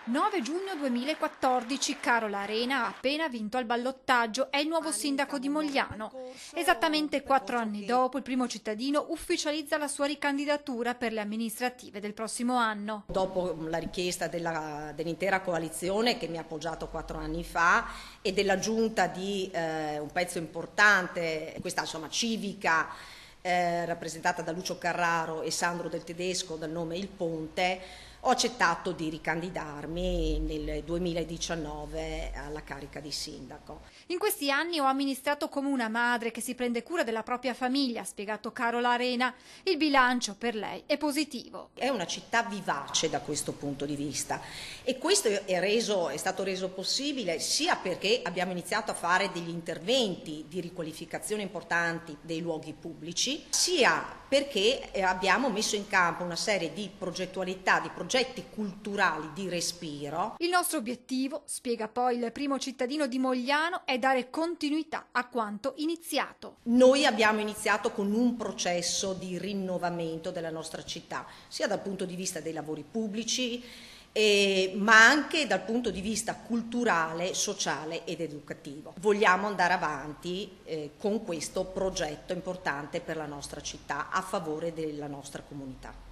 9 giugno 2014, Carola Arena ha appena vinto al ballottaggio, è il nuovo sindaco di Mogliano. Esattamente 4 anni dopo, il primo cittadino ufficializza la sua ricandidatura per le amministrative del prossimo anno. Dopo la richiesta dell'intera coalizione che mi ha appoggiato 4 anni fa e della giunta di un pezzo importante, questa insomma civica, rappresentata da Lucio Carraro e Sandro Del Tedesco dal nome Il Ponte, ho accettato di ricandidarmi nel 2019 alla carica di sindaco. In questi anni ho amministrato come una madre che si prende cura della propria famiglia, ha spiegato Carola Arena. Il bilancio per lei è positivo. È una città vivace da questo punto di vista e questo è stato reso possibile sia perché abbiamo iniziato a fare degli interventi di riqualificazione importanti dei luoghi pubblici, sia perché abbiamo messo in campo una serie di progettualità, di progetti culturali di respiro. Il nostro obiettivo, spiega poi il primo cittadino di Mogliano, è dare continuità a quanto iniziato. Noi abbiamo iniziato con un processo di rinnovamento della nostra città, sia dal punto di vista dei lavori pubblici, ma anche dal punto di vista culturale, sociale ed educativo. Vogliamo andare avanti con questo progetto importante per la nostra città, a favore della nostra comunità.